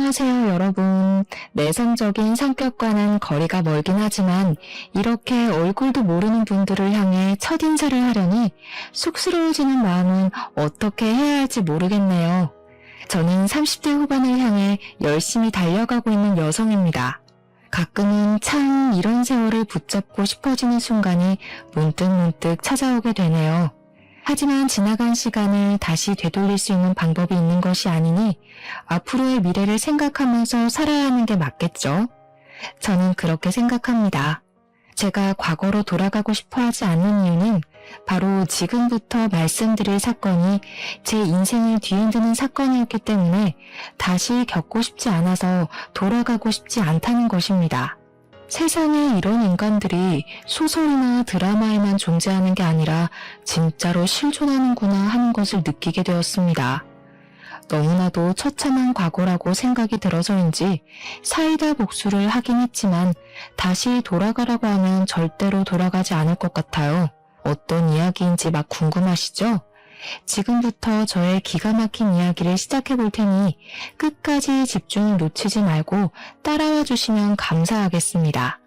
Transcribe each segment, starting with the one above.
안녕하세요, 여러분. 내성적인 성격과는 거리가 멀긴 하지만 이렇게 얼굴도 모르는 분들을 향해 첫인사를 하려니 쑥스러워지는 마음은 어떻게 해야 할지 모르겠네요. 저는 30대 후반을 향해 열심히 달려가고 있는 여성입니다. 가끔은 참 이런 세월을 붙잡고 싶어지는 순간이 문득문득 찾아오게 되네요. 하지만 지나간 시간을 다시 되돌릴 수 있는 방법이 있는 것이 아니니 앞으로의 미래를 생각하면서 살아야 하는 게 맞겠죠? 저는 그렇게 생각합니다. 제가 과거로 돌아가고 싶어 하지 않는 이유는 바로 지금부터 말씀드릴 사건이 제 인생을 뒤흔드는 사건이었기 때문에 다시 겪고 싶지 않아서 돌아가고 싶지 않다는 것입니다. 세상에 이런 인간들이 소설이나 드라마에만 존재하는 게 아니라 진짜로 실존하는구나 하는 것을 느끼게 되었습니다. 너무나도 처참한 과거라고 생각이 들어서인지 사이다 복수를 하긴 했지만 다시 돌아가라고 하면 절대로 돌아가지 않을 것 같아요. 어떤 이야기인지 막 궁금하시죠? 지금부터 저의 기가 막힌 이야기를 시작해 볼 테니 끝까지 집중을 놓치지 말고 따라와 주시면 감사하겠습니다.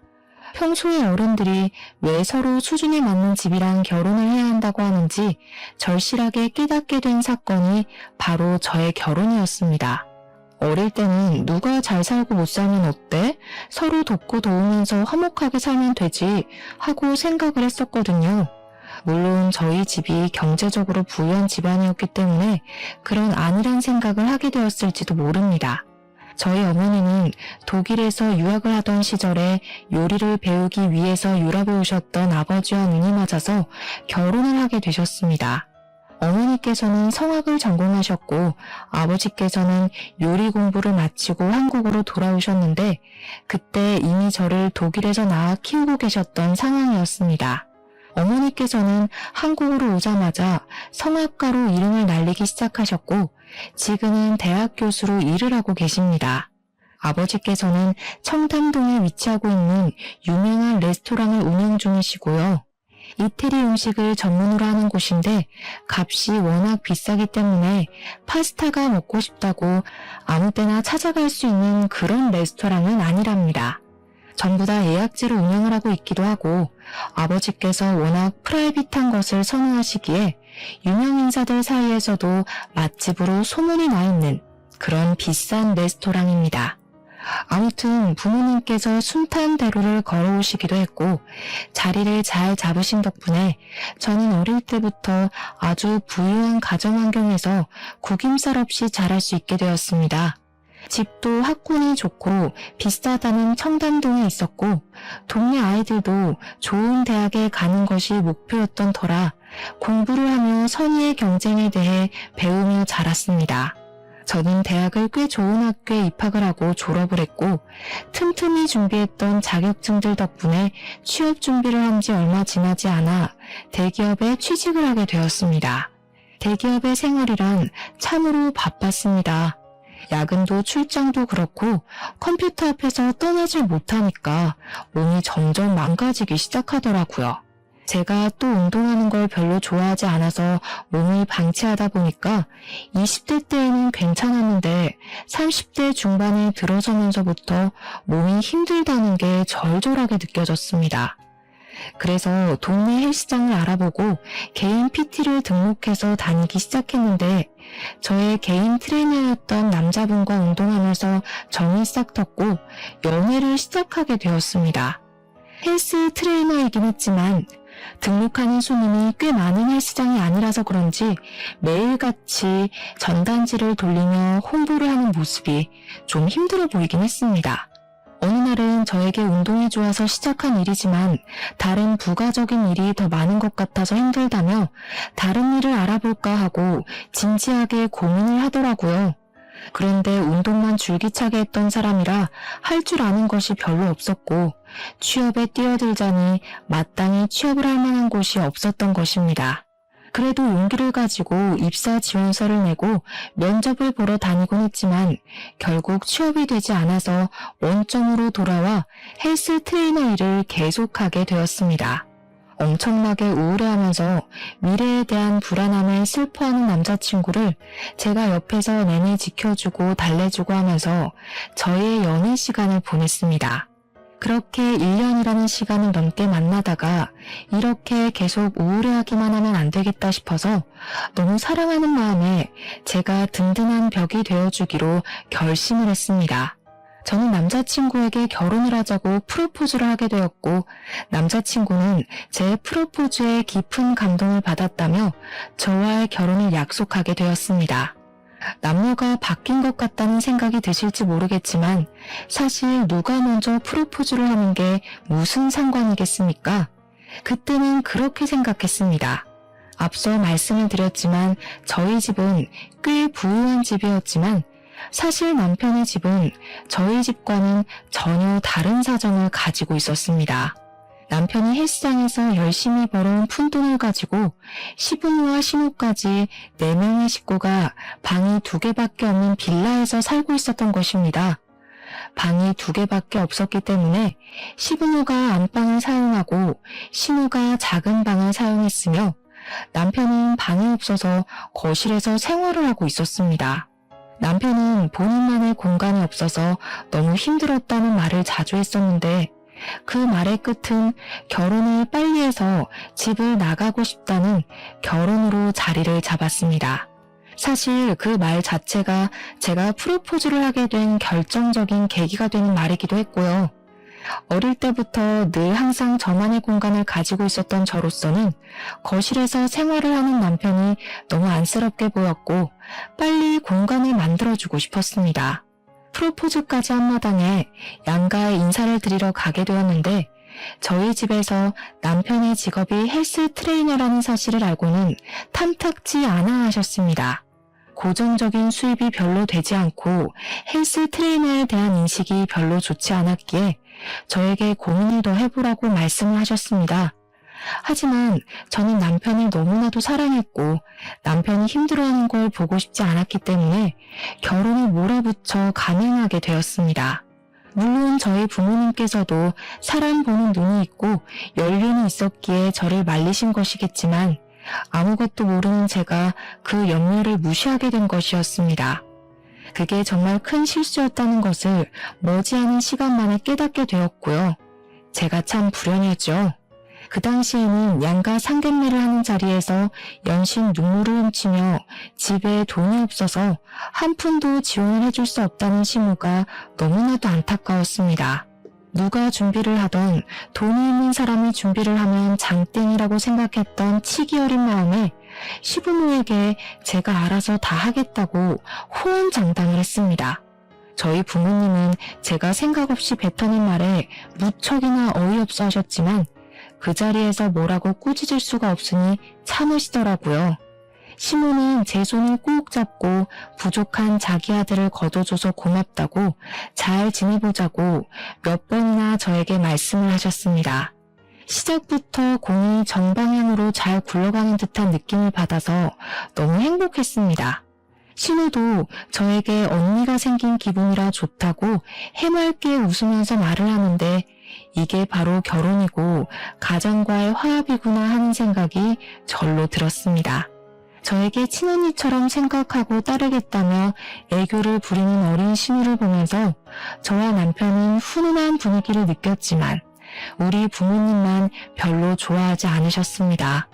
평소에 어른들이 왜 서로 수준에 맞는 집이랑 결혼을 해야 한다고 하는지 절실하게 깨닫게 된 사건이 바로 저의 결혼이었습니다. 어릴 때는 누가 잘 살고 못 살면 어때? 서로 돕고 도우면서 화목하게 살면 되지 하고 생각을 했었거든요. 물론 저희 집이 경제적으로 부유한 집안이었기 때문에 그런 안일한 생각을 하게 되었을지도 모릅니다. 저희 어머니는 독일에서 유학을 하던 시절에 요리를 배우기 위해서 유럽에 오셨던 아버지와 눈이 맞아서 결혼을 하게 되셨습니다. 어머니께서는 성악을 전공하셨고 아버지께서는 요리 공부를 마치고 한국으로 돌아오셨는데 그때 이미 저를 독일에서 낳아 키우고 계셨던 상황이었습니다. 어머니께서는 한국으로 오자마자 성악가로 이름을 날리기 시작하셨고 지금은 대학 교수로 일을 하고 계십니다. 아버지께서는 청담동에 위치하고 있는 유명한 레스토랑을 운영 중이시고요. 이태리 음식을 전문으로 하는 곳인데 값이 워낙 비싸기 때문에 파스타가 먹고 싶다고 아무 때나 찾아갈 수 있는 그런 레스토랑은 아니랍니다. 전부 다 예약제로 운영을 하고 있기도 하고 아버지께서 워낙 프라이빗한 것을 선호하시기에 유명 인사들 사이에서도 맛집으로 소문이 나 있는 그런 비싼 레스토랑입니다. 아무튼 부모님께서 순탄대로를 걸어오시기도 했고 자리를 잘 잡으신 덕분에 저는 어릴 때부터 아주 부유한 가정 환경에서 구김살 없이 자랄 수 있게 되었습니다. 집도 학군이 좋고 비싸다는 청담동에 있었고 동네 아이들도 좋은 대학에 가는 것이 목표였던 터라 공부를 하며 선의의 경쟁에 대해 배우며 자랐습니다. 저는 대학을 꽤 좋은 학교에 입학을 하고 졸업을 했고 틈틈이 준비했던 자격증들 덕분에 취업 준비를 한 지 얼마 지나지 않아 대기업에 취직을 하게 되었습니다. 대기업의 생활이란 참으로 바빴습니다. 야근도 출장도 그렇고 컴퓨터 앞에서 떠나질 못하니까 몸이 점점 망가지기 시작하더라고요. 제가 또 운동하는 걸 별로 좋아하지 않아서 몸을 방치하다 보니까 20대 때에는 괜찮았는데 30대 중반에 들어서면서부터 몸이 힘들다는 게 절절하게 느껴졌습니다. 그래서 동네 헬스장을 알아보고 개인 PT를 등록해서 다니기 시작했는데 저의 개인 트레이너였던 남자분과 운동하면서 정이 싹 텄고 연애를 시작하게 되었습니다. 헬스 트레이너이긴 했지만 등록하는 손님이 꽤 많은 헬스장이 아니라서 그런지 매일같이 전단지를 돌리며 홍보를 하는 모습이 좀 힘들어 보이긴 했습니다. 어느 날은 저에게 운동이 좋아서 시작한 일이지만 다른 부가적인 일이 더 많은 것 같아서 힘들다며 다른 일을 알아볼까 하고 진지하게 고민을 하더라고요. 그런데 운동만 줄기차게 했던 사람이라 할 줄 아는 것이 별로 없었고 취업에 뛰어들자니 마땅히 취업을 할 만한 곳이 없었던 것입니다. 그래도 용기를 가지고 입사 지원서를 내고 면접을 보러 다니곤 했지만 결국 취업이 되지 않아서 원점으로 돌아와 헬스 트레이너 일을 계속하게 되었습니다. 엄청나게 우울해하면서 미래에 대한 불안함에 슬퍼하는 남자친구를 제가 옆에서 내내 지켜주고 달래주고 하면서 저의 연애 시간을 보냈습니다. 그렇게 1년이라는 시간을 넘게 만나다가 이렇게 계속 우울해하기만 하면 안 되겠다 싶어서 너무 사랑하는 마음에 제가 든든한 벽이 되어주기로 결심을 했습니다. 저는 남자친구에게 결혼을 하자고 프로포즈를 하게 되었고 남자친구는 제 프로포즈에 깊은 감동을 받았다며 저와의 결혼을 약속하게 되었습니다. 남녀가 바뀐 것 같다는 생각이 드실지 모르겠지만 사실 누가 먼저 프로포즈를 하는 게 무슨 상관이겠습니까? 그때는 그렇게 생각했습니다. 앞서 말씀을 드렸지만 저희 집은 꽤 부유한 집이었지만 사실 남편의 집은 저희 집과는 전혀 다른 사정을 가지고 있었습니다. 남편이 헬스장에서 열심히 벌어온 푼돈을 가지고 시부모와 시누까지 4명의 식구가 방이 2개밖에 없는 빌라에서 살고 있었던 것입니다. 방이 2개밖에 없었기 때문에 시부모가 안방을 사용하고 시누가 작은 방을 사용했으며 남편은 방이 없어서 거실에서 생활을 하고 있었습니다. 남편은 본인만의 공간이 없어서 너무 힘들었다는 말을 자주 했었는데 그 말의 끝은 결혼을 빨리 해서 집을 나가고 싶다는 결혼으로 자리를 잡았습니다. 사실 그 말 자체가 제가 프로포즈를 하게 된 결정적인 계기가 되는 말이기도 했고요. 어릴 때부터 늘 항상 저만의 공간을 가지고 있었던 저로서는 거실에서 생활을 하는 남편이 너무 안쓰럽게 보였고 빨리 공간을 만들어주고 싶었습니다. 프로포즈까지 한 마당에 양가에 인사를 드리러 가게 되었는데 저희 집에서 남편의 직업이 헬스 트레이너라는 사실을 알고는 탐탁지 않아 하셨습니다. 고정적인 수입이 별로 되지 않고 헬스 트레이너에 대한 인식이 별로 좋지 않았기에 저에게 고민을 더 해보라고 말씀을 하셨습니다. 하지만 저는 남편을 너무나도 사랑했고 남편이 힘들어하는 걸 보고 싶지 않았기 때문에 결혼을 몰아붙여 감행하게 되었습니다. 물론 저희 부모님께서도 사람 보는 눈이 있고 연륜이 있었기에 저를 말리신 것이겠지만 아무것도 모르는 제가 그 염려를 무시하게 된 것이었습니다. 그게 정말 큰 실수였다는 것을 머지않은 시간 만에 깨닫게 되었고요. 제가 참 불행했죠. 그 당시에는 양가 상견례를 하는 자리에서 연신 눈물을 훔치며 집에 돈이 없어서 한 푼도 지원을 해줄 수 없다는 시무가 너무나도 안타까웠습니다. 누가 준비를 하던 돈이 있는 사람이 준비를 하면 장땡이라고 생각했던 치기 어린 마음에 시부모에게 제가 알아서 다 하겠다고 호언장담을 했습니다. 저희 부모님은 제가 생각 없이 뱉어낸 말에 무척이나 어이없어 하셨지만 그 자리에서 뭐라고 꾸짖을 수가 없으니 참으시더라고요. 시모는 제 손을 꼭 잡고 부족한 자기 아들을 거둬줘서 고맙다고 잘 지내보자고 몇 번이나 저에게 말씀을 하셨습니다. 시작부터 공이 정방향으로 잘 굴러가는 듯한 느낌을 받아서 너무 행복했습니다. 신우도 저에게 언니가 생긴 기분이라 좋다고 해맑게 웃으면서 말을 하는데 이게 바로 결혼이고 가정과의 화합이구나 하는 생각이 절로 들었습니다. 저에게 친언니처럼 생각하고 따르겠다며 애교를 부리는 어린 신우를 보면서 저와 남편은 훈훈한 분위기를 느꼈지만 우리 부모님만 별로 좋아하지 않으셨습니다.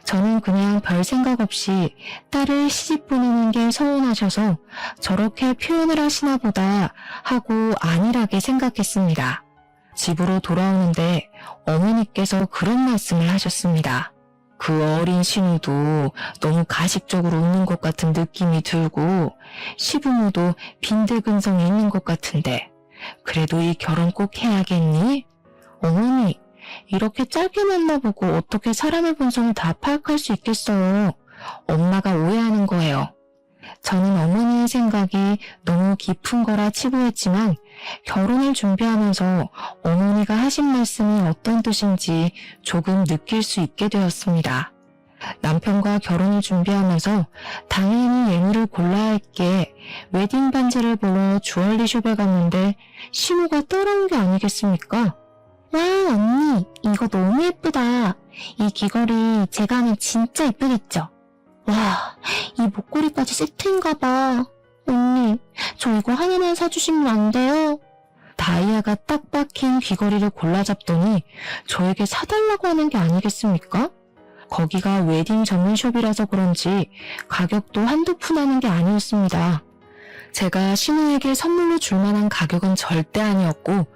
저는 그냥 별 생각 없이 딸을 시집 보내는 게 서운하셔서 저렇게 표현을 하시나 보다 하고 안일하게 생각했습니다. 집으로 돌아오는데 어머니께서 그런 말씀을 하셨습니다. 그 어린 신우도 너무 가식적으로 웃는 것 같은 느낌이 들고 시부모도 빈대근성이 있는 것 같은데 그래도 이 결혼 꼭 해야겠니? 어머니, 이렇게 짧게 만나보고 어떻게 사람의 본성을 다 파악할 수 있겠어요? 엄마가 오해하는 거예요. 저는 어머니의 생각이 너무 깊은 거라 치부했지만 결혼을 준비하면서 어머니가 하신 말씀이 어떤 뜻인지 조금 느낄 수 있게 되었습니다. 남편과 결혼을 준비하면서 당연히 예물을 골라야 했기에 웨딩 반지를 보러 주얼리숍에 갔는데 신우가 따라온 게 아니겠습니까? 와, 언니, 이거 너무 예쁘다. 이 귀걸이 제가 하면 진짜 예쁘겠죠? 와, 이 목걸이까지 세트인가 봐. 언니, 저 이거 하나만 사주시면 안 돼요? 다이아가 딱 박힌 귀걸이를 골라 잡더니 저에게 사달라고 하는 게 아니겠습니까? 거기가 웨딩 전문숍이라서 그런지 가격도 한두 푼 하는 게 아니었습니다. 제가 신우에게 선물로 줄 만한 가격은 절대 아니었고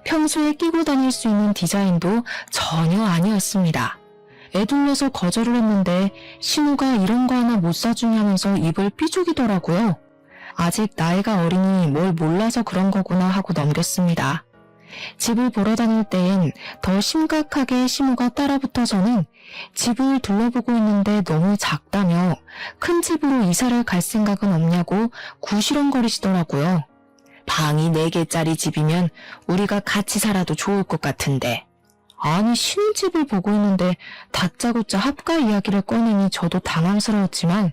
평소에 끼고 다닐 수 있는 디자인도 전혀 아니었습니다. 애둘러서 거절을 했는데 신우가 이런 거 하나 못 사주냐면서 입을 삐죽이더라고요. 아직 나이가 어리니 뭘 몰라서 그런 거구나 하고 넘겼습니다. 집을 보러 다닐 때엔 더 심각하게 신우가 따라붙어서는 집을 둘러보고 있는데 너무 작다며 큰 집으로 이사를 갈 생각은 없냐고 구시렁거리시더라고요. 방이 4개짜리 집이면 우리가 같이 살아도 좋을 것 같은데. 아니 신혼집을 보고 있는데 다짜고짜 합가 이야기를 꺼내니 저도 당황스러웠지만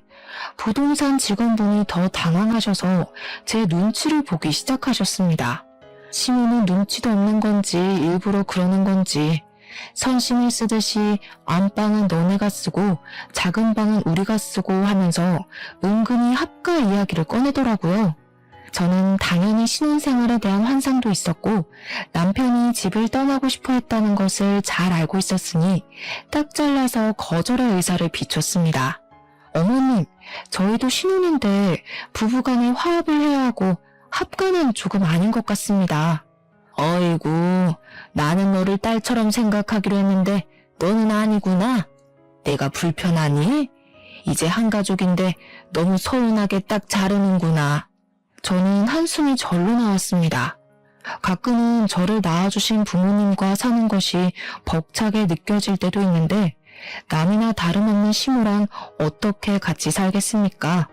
부동산 직원분이 더 당황하셔서 제 눈치를 보기 시작하셨습니다. 신우는 눈치도 없는 건지 일부러 그러는 건지 선심을 쓰듯이 안방은 너네가 쓰고 작은 방은 우리가 쓰고 하면서 은근히 합가 이야기를 꺼내더라고요. 저는 당연히 신혼생활에 대한 환상도 있었고 남편이 집을 떠나고 싶어 했다는 것을 잘 알고 있었으니 딱 잘라서 거절의 의사를 비췄습니다. 어머님, 저희도 신혼인데 부부간에 화합을 해야 하고 합가는 조금 아닌 것 같습니다. 어이구, 나는 너를 딸처럼 생각하기로 했는데 너는 아니구나. 내가 불편하니? 이제 한 가족인데 너무 서운하게 딱 자르는구나. 저는 한숨이 절로 나왔습니다. 가끔은 저를 낳아주신 부모님과 사는 것이 벅차게 느껴질 때도 있는데 남이나 다름없는 시무랑 어떻게 같이 살겠습니까?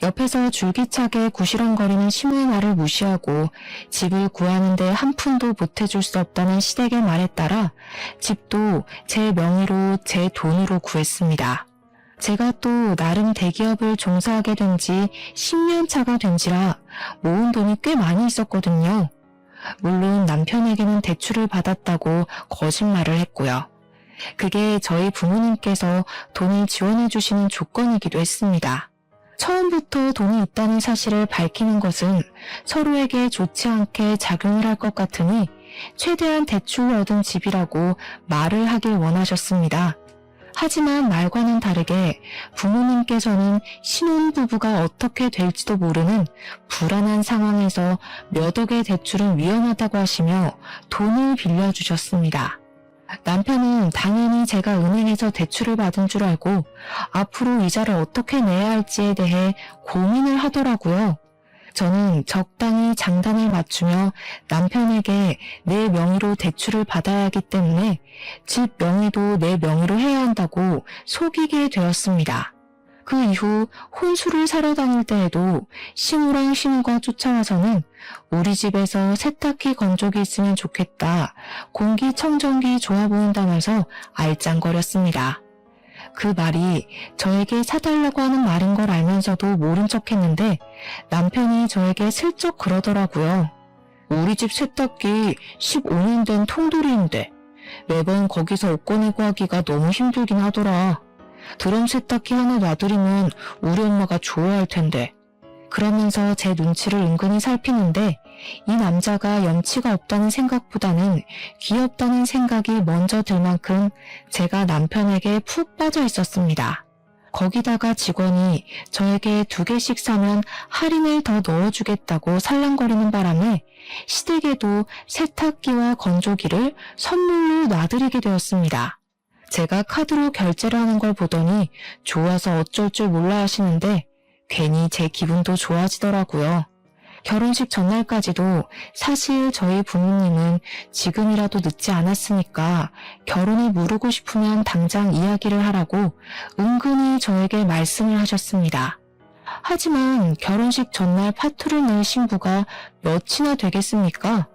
옆에서 줄기차게 구시렁거리는 시무의 말을 무시하고 집을 구하는데 한 푼도 보태줄 수 없다는 시댁의 말에 따라 집도 제 명의로 제 돈으로 구했습니다. 제가 또 나름 대기업을 종사하게 된 지 10년 차가 된지라 모은 돈이 꽤 많이 있었거든요. 물론 남편에게는 대출을 받았다고 거짓말을 했고요. 그게 저희 부모님께서 돈을 지원해 주시는 조건이기도 했습니다. 처음부터 돈이 있다는 사실을 밝히는 것은 서로에게 좋지 않게 작용을 할 것 같으니 최대한 대출을 얻은 집이라고 말을 하길 원하셨습니다. 하지만 말과는 다르게 부모님께서는 신혼부부가 어떻게 될지도 모르는 불안한 상황에서 몇 억의 대출은 위험하다고 하시며 돈을 빌려주셨습니다. 남편은 당연히 제가 은행에서 대출을 받은 줄 알고 앞으로 이자를 어떻게 내야 할지에 대해 고민을 하더라고요. 저는 적당히 장단을 맞추며 남편에게 내 명의로 대출을 받아야 하기 때문에 집 명의도 내 명의로 해야 한다고 속이게 되었습니다. 그 이후 혼수를 사러 다닐 때에도 시무랑 신우가 쫓아와서는 우리 집에서 세탁기 건조기 있으면 좋겠다, 공기청정기 좋아 보인다면서 알짱거렸습니다. 그 말이 저에게 사달라고 하는 말인 걸 알면서도 모른 척 했는데 남편이 저에게 슬쩍 그러더라고요. 우리 집 세탁기 15년 된 통돌이인데 매번 거기서 옷 꺼내고 하기가 너무 힘들긴 하더라. 드럼 세탁기 하나 놔드리면 우리 엄마가 좋아할 텐데. 그러면서 제 눈치를 은근히 살피는데 이 남자가 염치가 없다는 생각보다는 귀엽다는 생각이 먼저 들 만큼 제가 남편에게 푹 빠져 있었습니다. 거기다가 직원이 저에게 2개씩 사면 할인을 더 넣어주겠다고 살랑거리는 바람에 시댁에도 세탁기와 건조기를 선물로 놔드리게 되었습니다. 제가 카드로 결제를 하는 걸 보더니 좋아서 어쩔 줄 몰라 하시는데 괜히 제 기분도 좋아지더라고요. 결혼식 전날까지도 사실 저희 부모님은 지금이라도 늦지 않았으니까 결혼을 미루고 싶으면 당장 이야기를 하라고 은근히 저에게 말씀을 하셨습니다. 하지만 결혼식 전날 파투를 낼 신부가 몇이나 되겠습니까?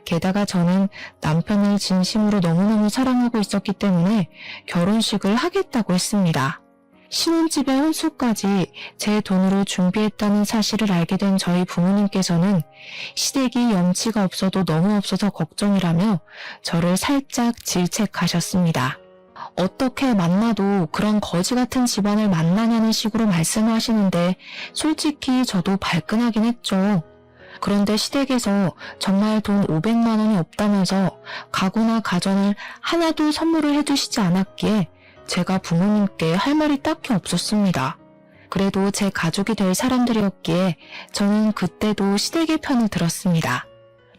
게다가 저는 남편을 진심으로 너무너무 사랑하고 있었기 때문에 결혼식을 하겠다고 했습니다. 신혼집의 혼수까지 제 돈으로 준비했다는 사실을 알게 된 저희 부모님께서는 시댁이 염치가 없어도 너무 없어서 걱정이라며 저를 살짝 질책하셨습니다. 어떻게 만나도 그런 거지 같은 집안을 만나냐는 식으로 말씀을 하시는데 솔직히 저도 발끈하긴 했죠. 그런데 시댁에서 정말 돈 500만 원이 없다면서 가구나 가전을 하나도 선물을 해주시지 않았기에 제가 부모님께 할 말이 딱히 없었습니다. 그래도 제 가족이 될 사람들이었기에 저는 그때도 시댁의 편을 들었습니다.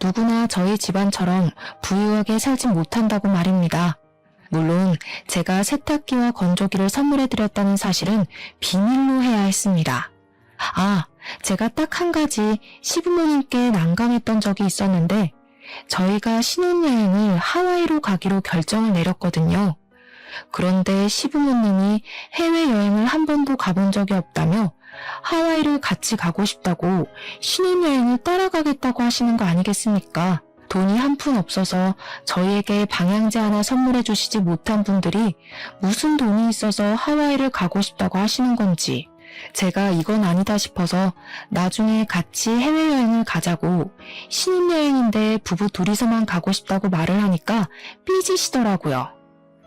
누구나 저희 집안처럼 부유하게 살지 못한다고 말입니다. 물론 제가 세탁기와 건조기를 선물해드렸다는 사실은 비밀로 해야 했습니다. 제가 딱 한 가지 시부모님께 난감했던 적이 있었는데 저희가 신혼여행을 하와이로 가기로 결정을 내렸거든요. 그런데 시부모님이 해외여행을 한 번도 가본 적이 없다며 하와이를 같이 가고 싶다고 신혼여행을 따라가겠다고 하시는 거 아니겠습니까? 돈이 한 푼 없어서 저희에게 방향제 하나 선물해 주시지 못한 분들이 무슨 돈이 있어서 하와이를 가고 싶다고 하시는 건지 제가 이건 아니다 싶어서 나중에 같이 해외여행을 가자고 신혼여행인데 부부 둘이서만 가고 싶다고 말을 하니까 삐지시더라고요.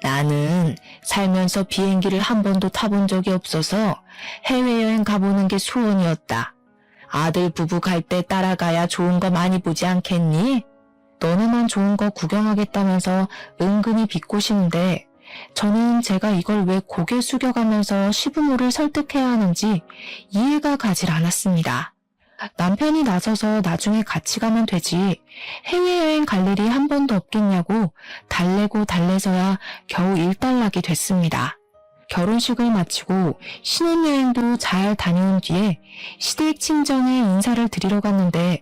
나는 살면서 비행기를 한 번도 타본 적이 없어서 해외여행 가보는 게 소원이었다. 아들 부부 갈 때 따라가야 좋은 거 많이 보지 않겠니? 너네만 좋은 거 구경하겠다면서 은근히 비꼬시는데 저는 제가 이걸 왜 고개 숙여가면서 시부모를 설득해야 하는지 이해가 가질 않았습니다. 남편이 나서서 나중에 같이 가면 되지 해외여행 갈 일이 한 번도 없겠냐고 달래고 달래서야 겨우 일단락이 됐습니다. 결혼식을 마치고 신혼여행도 잘 다녀온 뒤에 시댁 친정에 인사를 드리러 갔는데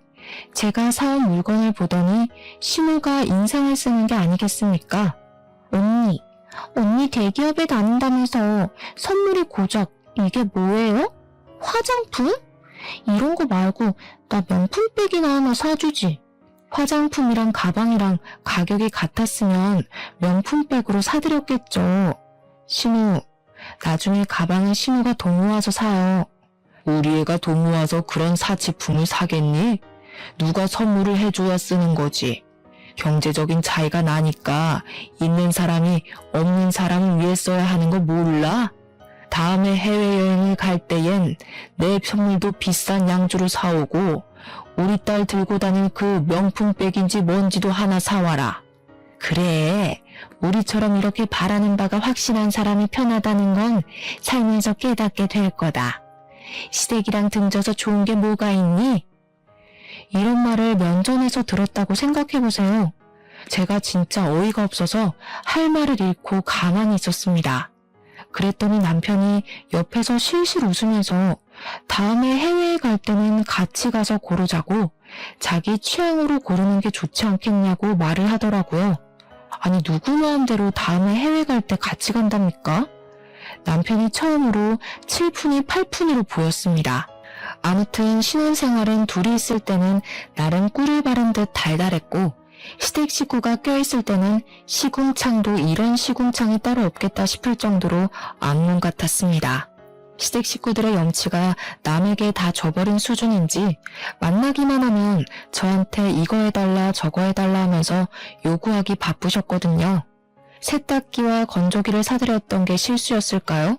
제가 사온 물건을 보더니 신우가 인상을 쓰는 게 아니겠습니까? 언니 대기업에 다닌다면서 선물이 고작 이게 뭐예요? 화장품? 이런 거 말고 나 명품백이나 하나 사주지. 화장품이랑 가방이랑 가격이 같았으면 명품백으로 사드렸겠죠. 신우, 나중에 가방은 신우가 돈 모아서 사요. 우리 애가 돈 모아서 그런 사치품을 사겠니? 누가 선물을 해줘야 쓰는 거지. 경제적인 차이가 나니까 있는 사람이 없는 사람을 위해 써야 하는 거 몰라? 다음에 해외여행을 갈 때엔 내 선물도 비싼 양주로 사오고 우리 딸 들고 다닐 그 명품백인지 뭔지도 하나 사와라. 그래, 우리처럼 이렇게 바라는 바가 확실한 사람이 편하다는 건 살면서 깨닫게 될 거다. 시댁이랑 등져서 좋은 게 뭐가 있니? 이런 말을 면전에서 들었다고 생각해보세요. 제가 진짜 어이가 없어서 할 말을 잃고 가만히 있었습니다. 그랬더니 남편이 옆에서 실실 웃으면서 다음에 해외에 갈 때는 같이 가서 고르자고 자기 취향으로 고르는 게 좋지 않겠냐고 말을 하더라고요. 아니 누구 마음대로 다음에 해외 갈 때 같이 간답니까? 남편이 처음으로 7푼이 8푼으로 보였습니다. 아무튼 신혼생활은 둘이 있을 때는 나름 꿀을 바른 듯 달달했고 시댁 식구가 껴있을 때는 시궁창도 이런 시궁창이 따로 없겠다 싶을 정도로 악몽 같았습니다. 시댁 식구들의 염치가 남에게 다 져버린 수준인지 만나기만 하면 저한테 이거 해달라 저거 해달라 하면서 요구하기 바쁘셨거든요. 세탁기와 건조기를 사드렸던 게 실수였을까요?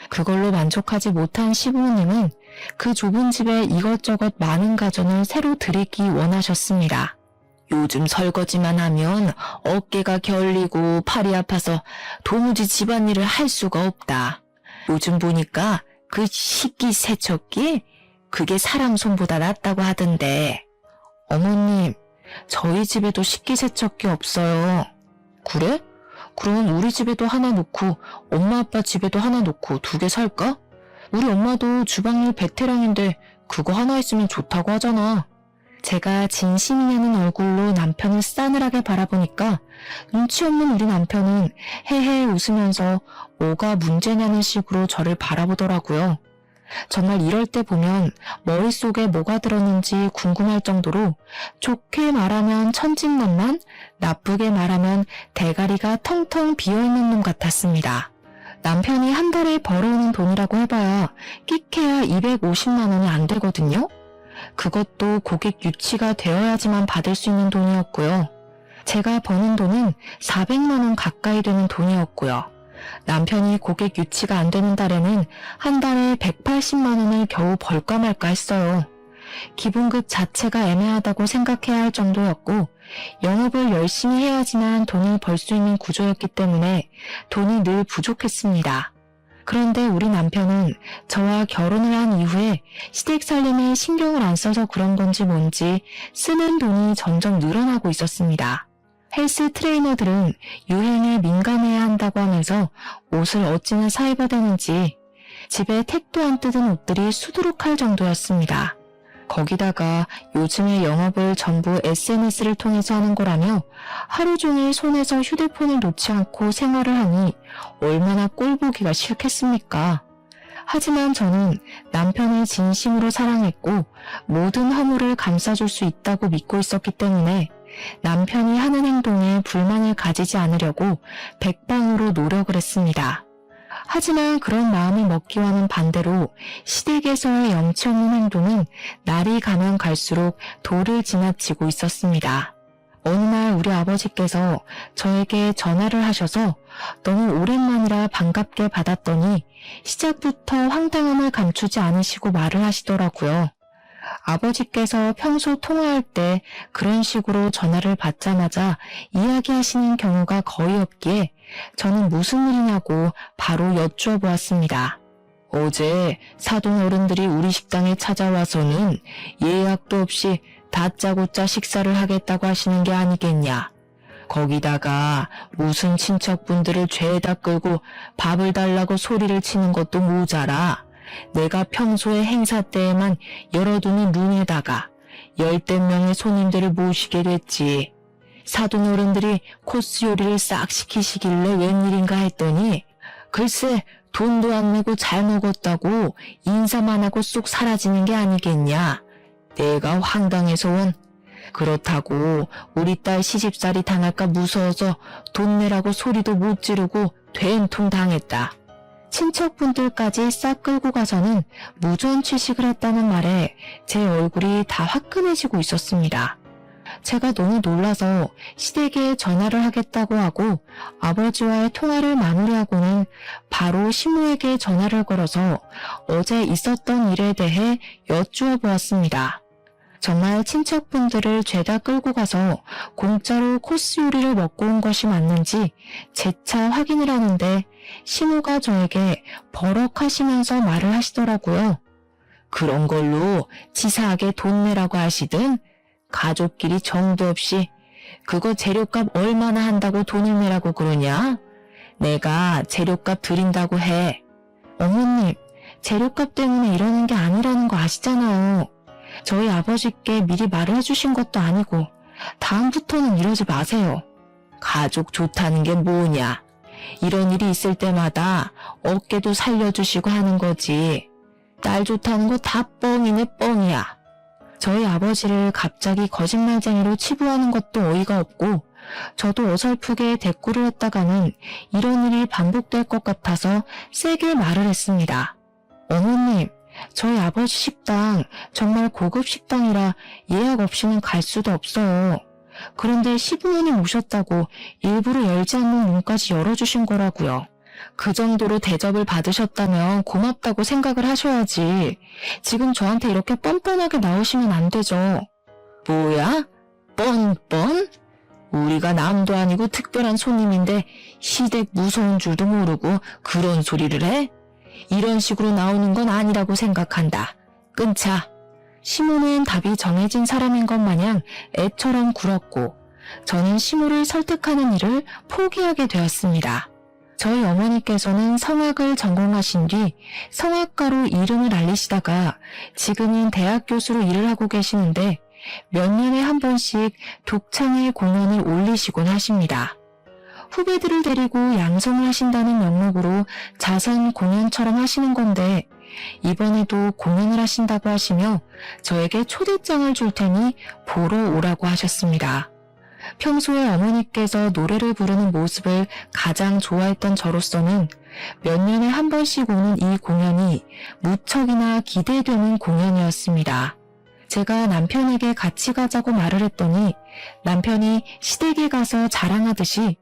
그걸로 만족하지 못한 시부모님은 그 좁은 집에 이것저것 많은 가전을 새로 들이기 원하셨습니다. 요즘 설거지만 하면 어깨가 결리고 팔이 아파서 도무지 집안일을 할 수가 없다. 요즘 보니까 그 식기세척기? 그게 사람 손보다 낫다고 하던데. 어머님, 저희 집에도 식기세척기 없어요. 그래? 그럼 우리 집에도 하나 놓고 엄마 아빠 집에도 하나 놓고 2개 살까? 우리 엄마도 주방일 베테랑인데 그거 하나 있으면 좋다고 하잖아. 제가 진심이냐는 얼굴로 남편을 싸늘하게 바라보니까 눈치 없는 우리 남편은 헤헤 웃으면서 뭐가 문제냐는 식으로 저를 바라보더라고요. 정말 이럴 때 보면 머릿속에 뭐가 들었는지 궁금할 정도로 좋게 말하면 천진난만, 나쁘게 말하면 대가리가 텅텅 비어있는 놈 같았습니다. 남편이 한 달에 벌어오는 돈이라고 해봐야 끼케야 250만 원이 안 되거든요. 그것도 고객 유치가 되어야지만 받을 수 있는 돈이었고요. 제가 버는 돈은 400만 원 가까이 되는 돈이었고요. 남편이 고객 유치가 안 되는 달에는 한 달에 180만 원을 겨우 벌까 말까 했어요. 기본급 자체가 애매하다고 생각해야 할 정도였고 영업을 열심히 해야지만 돈을 벌 수 있는 구조였기 때문에 돈이 늘 부족했습니다. 그런데 우리 남편은 저와 결혼을 한 이후에 시댁 살림에 신경을 안 써서 그런 건지 뭔지 쓰는 돈이 점점 늘어나고 있었습니다. 헬스 트레이너들은 유행에 민감해야 한다고 하면서 옷을 어찌나 사입어대는지 집에 택도 안 뜯은 옷들이 수두룩할 정도였습니다. 거기다가 요즘의 영업을 전부 SNS를 통해서 하는 거라며 하루 종일 손에서 휴대폰을 놓지 않고 생활을 하니 얼마나 꼴보기가 싫겠습니까? 하지만 저는 남편을 진심으로 사랑했고 모든 허물을 감싸줄 수 있다고 믿고 있었기 때문에 남편이 하는 행동에 불만을 가지지 않으려고 백방으로 노력을 했습니다. 하지만 그런 마음이 먹기와는 반대로 시댁에서의 염치 없는 행동은 날이 가면 갈수록 도를 지나치고 있었습니다. 어느 날 우리 아버지께서 저에게 전화를 하셔서 너무 오랜만이라 반갑게 받았더니 시작부터 황당함을 감추지 않으시고 말을 하시더라고요. 아버지께서 평소 통화할 때 그런 식으로 전화를 받자마자 이야기하시는 경우가 거의 없기에 저는 무슨 일이냐고 바로 여쭈어 보았습니다. 어제 사돈 어른들이 우리 식당에 찾아와서는 예약도 없이 다짜고짜 식사를 하겠다고 하시는 게 아니겠냐. 거기다가 무슨 친척분들을 죄다 끌고 밥을 달라고 소리를 치는 것도 모자라. 내가 평소에 행사 때에만 열어두는 룸에다가 10대 명의 손님들을 모시게 됐지. 사돈 어른들이 코스 요리를 싹 시키시길래 웬일인가 했더니 글쎄 돈도 안 내고 잘 먹었다고 인사만 하고 쏙 사라지는 게 아니겠냐. 내가 황당해서 원. 그렇다고 우리 딸 시집살이 당할까 무서워서 돈 내라고 소리도 못 지르고 된통 당했다. 친척분들까지 싹 끌고 가서는 무전 취식을 했다는 말에 제 얼굴이 다 화끈해지고 있었습니다. 제가 너무 놀라서 시댁에 전화를 하겠다고 하고 아버지와의 통화를 마무리하고는 바로 시모에게 전화를 걸어서 어제 있었던 일에 대해 여쭈어 보았습니다. 정말 친척분들을 죄다 끌고 가서 공짜로 코스 요리를 먹고 온 것이 맞는지 재차 확인을 하는데 시모가 저에게 버럭하시면서 말을 하시더라고요. 그런 걸로 치사하게 돈 내라고 하시든 가족끼리 정도 없이 그거 재료값 얼마나 한다고 돈을 내라고 그러냐? 내가 재료값 드린다고 해. 어머님, 재료값 때문에 이러는 게 아니라는 거 아시잖아요. 저희 아버지께 미리 말을 해주신 것도 아니고 다음부터는 이러지 마세요. 가족 좋다는 게 뭐냐? 이런 일이 있을 때마다 어깨도 살려주시고 하는 거지. 딸 좋다는 거 다 뻥이네 뻥이야. 저희 아버지를 갑자기 거짓말쟁이로 치부하는 것도 어이가 없고 저도 어설프게 대꾸를 했다가는 이런 일이 반복될 것 같아서 세게 말을 했습니다. 어머님, 저희 아버지 식당 정말 고급 식당이라 예약 없이는 갈 수도 없어요. 그런데 시부모님 오셨다고 일부러 열지 않는 문까지 열어주신 거라고요. 그 정도로 대접을 받으셨다면 고맙다고 생각을 하셔야지. 지금 저한테 이렇게 뻔뻔하게 나오시면 안 되죠. 뭐야? 뻔뻔? 우리가 남도 아니고 특별한 손님인데 시댁 무서운 줄도 모르고 그런 소리를 해? 이런 식으로 나오는 건 아니라고 생각한다. 끊자. 시모는 답이 정해진 사람인 것 마냥 애처럼 굴었고 저는 시모를 설득하는 일을 포기하게 되었습니다. 저희 어머니께서는 성악을 전공하신 뒤 성악가로 이름을 알리시다가 지금은 대학 교수로 일을 하고 계시는데 몇 년에 한 번씩 독창의 공연을 올리시곤 하십니다. 후배들을 데리고 양성을 하신다는 명목으로 자선 공연처럼 하시는 건데 이번에도 공연을 하신다고 하시며 저에게 초대장을 줄 테니 보러 오라고 하셨습니다. 평소에 어머니께서 노래를 부르는 모습을 가장 좋아했던 저로서는 몇 년에 한 번씩 오는 이 공연이 무척이나 기대되는 공연이었습니다. 제가 남편에게 같이 가자고 말을 했더니 남편이 시댁에 가서 자랑하듯이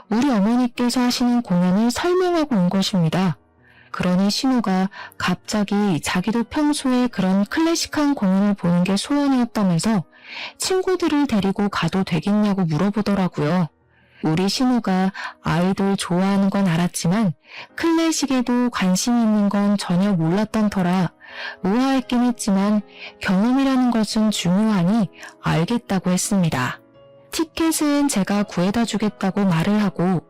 우리 어머니께서 하시는 공연을 설명하고 온 것입니다. 그러니 신우가 갑자기 자기도 평소에 그런 클래식한 공연을 보는 게 소원이었다면서 친구들을 데리고 가도 되겠냐고 물어보더라고요. 우리 신우가 아이돌 좋아하는 건 알았지만 클래식에도 관심이 있는 건 전혀 몰랐던 터라 의아했긴 했지만 경험이라는 것은 중요하니 알겠다고 했습니다. 티켓은 제가 구해다 주겠다고 말을 하고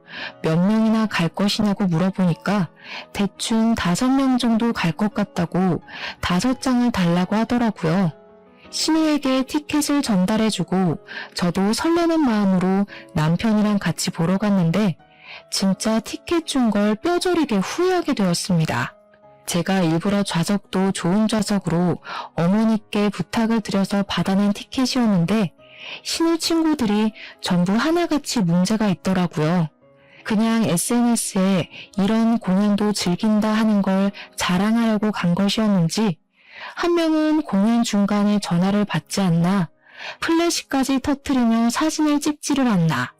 몇 명이나 갈 것이냐고 물어보니까 대충 5명 정도 갈 것 같다고 5장을 달라고 하더라고요. 신우에게 티켓을 전달해주고 저도 설레는 마음으로 남편이랑 같이 보러 갔는데 진짜 티켓 준 걸 뼈저리게 후회하게 되었습니다. 제가 일부러 좌석도 좋은 좌석으로 어머니께 부탁을 드려서 받아낸 티켓이었는데 신우 친구들이 전부 하나같이 문제가 있더라고요. 그냥 SNS에 이런 공연도 즐긴다 하는 걸 자랑하려고 간 것이었는지 한 명은 공연 중간에 전화를 받지 않나, 플래시까지 터트리며 사진을 찍지를 않나,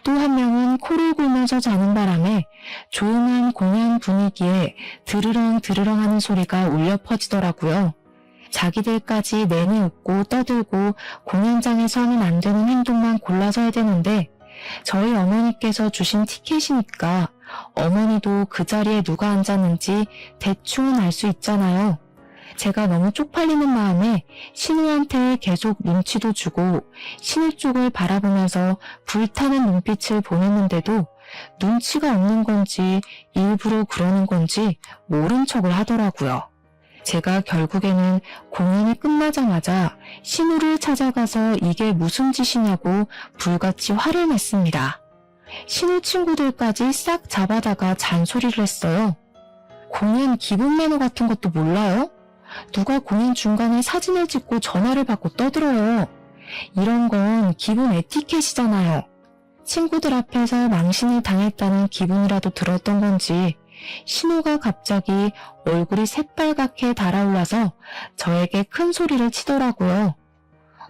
또 한 명은 코를 골면서 자는 바람에 조용한 공연 분위기에 드르렁 드르렁 하는 소리가 울려 퍼지더라고요. 자기들까지 내내 웃고 떠들고 공연장에서 하면 안 되는 행동만 골라서 해야 되는데 저희 어머니께서 주신 티켓이니까 어머니도 그 자리에 누가 앉았는지 대충은 알 수 있잖아요. 제가 너무 쪽팔리는 마음에 신우한테 계속 눈치도 주고 신우 쪽을 바라보면서 불타는 눈빛을 보냈는데도 눈치가 없는 건지 일부러 그러는 건지 모른 척을 하더라고요. 제가 결국에는 공연이 끝나자마자 신우를 찾아가서 이게 무슨 짓이냐고 불같이 화를 냈습니다. 신우 친구들까지 싹 잡아다가 잔소리를 했어요. 공연 기본 매너 같은 것도 몰라요? 누가 공연 중간에 사진을 찍고 전화를 받고 떠들어요. 이런 건 기본 에티켓이잖아요. 친구들 앞에서 망신을 당했다는 기분이라도 들었던 건지 신우가 갑자기 얼굴이 새빨갛게 달아올라서 저에게 큰 소리를 치더라고요.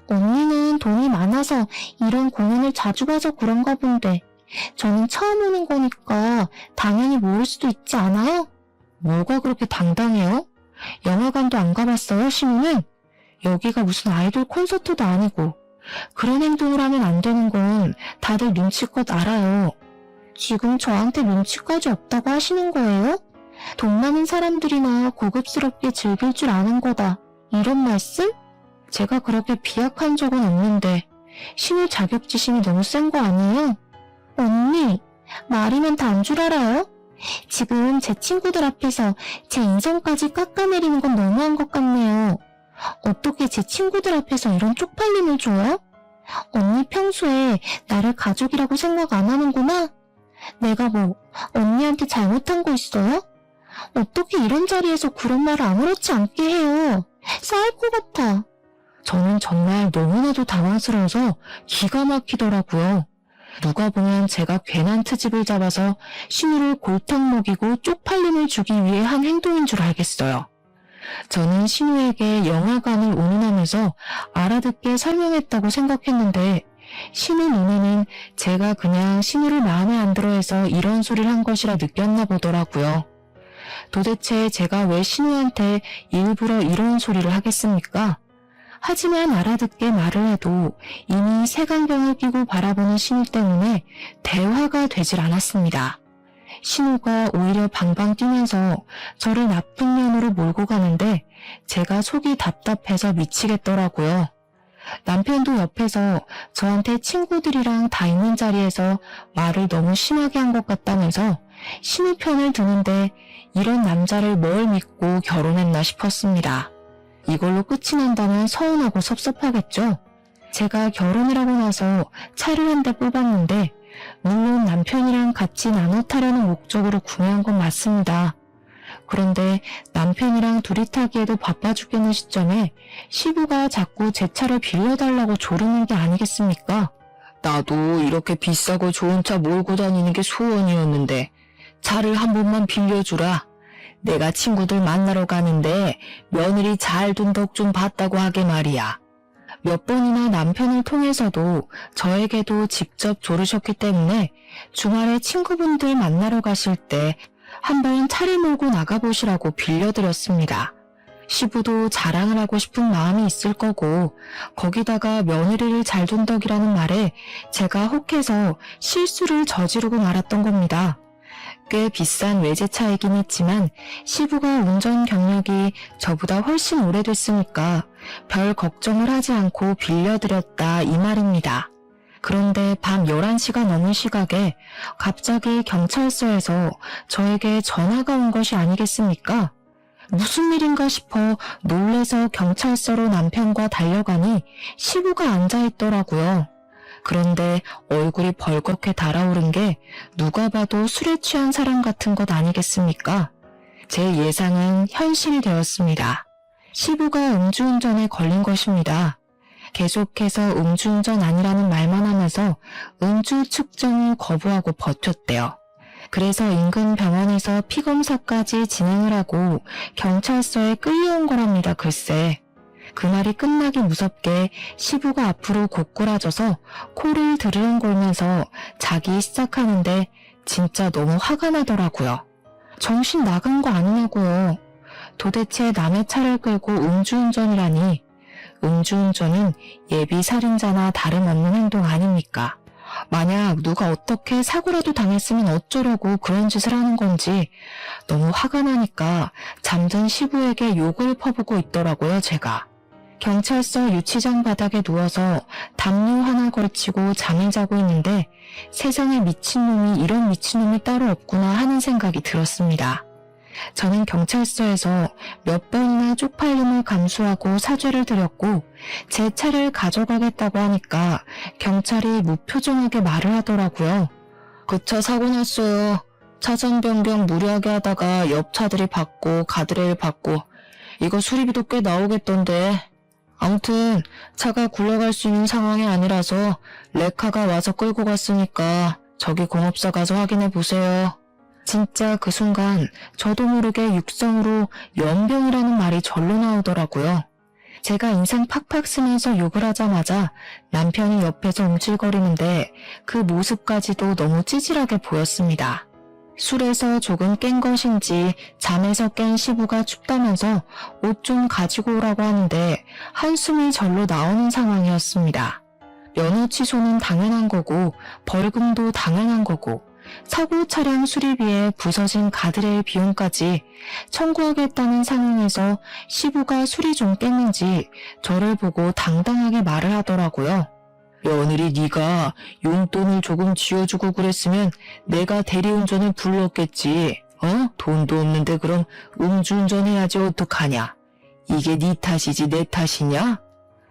언니는 돈이 많아서 이런 공연을 자주 가서 그런가 본데 저는 처음 오는 거니까 당연히 모를 수도 있지 않아요? 뭐가 그렇게 당당해요? 영화관도 안 가봤어요, 신우는? 여기가 무슨 아이돌 콘서트도 아니고 그런 행동을 하면 안 되는 건 다들 눈치껏 알아요. 지금 저한테 눈치까지 없다고 하시는 거예요? 돈 많은 사람들이나 고급스럽게 즐길 줄 아는 거다. 이런 말씀? 제가 그렇게 비약한 적은 없는데 신우 자격지심이 너무 센 거 아니에요? 언니, 말이면 다 안 줄 알아요? 지금 제 친구들 앞에서 제 인성까지 깎아내리는 건 너무한 것 같네요. 어떻게 제 친구들 앞에서 이런 쪽팔림을 줘요? 언니 평소에 나를 가족이라고 생각 안 하는구나? 내가 뭐 언니한테 잘못한 거 있어요? 어떻게 이런 자리에서 그런 말을 아무렇지 않게 해요? 싸울 것 같아. 저는 정말 너무나도 당황스러워서 기가 막히더라고요. 누가 보면 제가 괜한 트집을 잡아서 신우를 골탕 먹이고 쪽팔림을 주기 위해 한 행동인 줄 알겠어요. 저는 신우에게 영화관을 운운하면서 알아듣게 설명했다고 생각했는데 신우 눈에는 제가 그냥 신우를 마음에 안 들어해서 이런 소리를 한 것이라 느꼈나 보더라고요. 도대체 제가 왜 신우한테 일부러 이런 소리를 하겠습니까? 하지만 알아듣게 말을 해도 이미 색안경을 끼고 바라보는 신우 때문에 대화가 되질 않았습니다. 신우가 오히려 방방 뛰면서 저를 나쁜 면으로 몰고 가는데 제가 속이 답답해서 미치겠더라고요. 남편도 옆에서 저한테 친구들이랑 다 있는 자리에서 말을 너무 심하게 한 것 같다면서 신우 편을 드는데 이런 남자를 뭘 믿고 결혼했나 싶었습니다. 이걸로 끝이 난다면 서운하고 섭섭하겠죠. 제가 결혼을 하고 나서 차를 한 대 뽑았는데 물론 남편이랑 같이 나눠 타려는 목적으로 구매한 건 맞습니다. 그런데 남편이랑 둘이 타기에도 바빠 죽겠는 시점에 시부가 자꾸 제 차를 빌려달라고 조르는 게 아니겠습니까? 나도 이렇게 비싸고 좋은 차 몰고 다니는 게 소원이었는데 차를 한 번만 빌려주라. 내가 친구들 만나러 가는데 며느리 잘 둔 덕 좀 봤다고 하게 말이야. 몇 번이나 남편을 통해서도 저에게도 직접 조르셨기 때문에 주말에 친구분들 만나러 가실 때 한번 차를 몰고 나가보시라고 빌려드렸습니다. 시부도 자랑을 하고 싶은 마음이 있을 거고 거기다가 며느리를 잘 둔 덕이라는 말에 제가 혹해서 실수를 저지르고 말았던 겁니다. 꽤 비싼 외제차이긴 했지만 시부가 운전 경력이 저보다 훨씬 오래됐으니까 별 걱정을 하지 않고 빌려드렸다 이 말입니다. 그런데 밤 11시가 넘은 시각에 갑자기 경찰서에서 저에게 전화가 온 것이 아니겠습니까? 무슨 일인가 싶어 놀래서 경찰서로 남편과 달려가니 시부가 앉아있더라고요. 그런데 얼굴이 벌겋게 달아오른 게 누가 봐도 술에 취한 사람 같은 것 아니겠습니까? 제 예상은 현실이 되었습니다. 시부가 음주운전에 걸린 것입니다. 계속해서 음주운전 아니라는 말만 하면서 음주 측정을 거부하고 버텼대요. 그래서 인근 병원에서 피검사까지 진행을 하고 경찰서에 끌려온 거랍니다. 글쎄. 그날이 끝나기 무섭게 시부가 앞으로 고꾸라져서 코를 드르렁골면서 자기 시작하는데 진짜 너무 화가 나더라고요. 정신 나간 거 아니냐고요. 도대체 남의 차를 끌고 음주운전이라니. 음주운전은 예비 살인자나 다름없는 행동 아닙니까? 만약 누가 어떻게 사고라도 당했으면 어쩌려고 그런 짓을 하는 건지 너무 화가 나니까 잠든 시부에게 욕을 퍼붓고 있더라고요, 제가. 경찰서 유치장 바닥에 누워서 담요 하나 걸치고 잠을 자고 있는데 세상에 미친놈이 이런 미친놈이 따로 없구나 하는 생각이 들었습니다. 저는 경찰서에서 몇 번이나 쪽팔림을 감수하고 사죄를 드렸고 제 차를 가져가겠다고 하니까 경찰이 무표정하게 말을 하더라고요. 그 차 사고 났어요. 차선 변경 무리하게 하다가 옆 차들이 받고 가드레일 받고 이거 수리비도 꽤 나오겠던데. 아무튼 차가 굴러갈 수 있는 상황이 아니라서 레카가 와서 끌고 갔으니까 저기 공업사 가서 확인해 보세요. 진짜 그 순간 저도 모르게 육성으로 연병이라는 말이 절로 나오더라고요. 제가 인상 팍팍 쓰면서 욕을 하자마자 남편이 옆에서 움찔거리는데 그 모습까지도 너무 찌질하게 보였습니다. 술에서 조금 깬 것인지 잠에서 깬 시부가 춥다면서 옷 좀 가지고 오라고 하는데 한숨이 절로 나오는 상황이었습니다. 면허 취소는 당연한 거고 벌금도 당연한 거고 사고 차량 수리비에 부서진 가드레일 비용까지 청구하겠다는 상황에서 시부가 술이 좀 깼는지 저를 보고 당당하게 말을 하더라고요. 며느리 네가 용돈을 조금 쥐어주고 그랬으면 내가 대리운전을 불렀겠지. 돈도 없는데 그럼 음주운전해야지 어떡하냐. 이게 네 탓이지 내 탓이냐?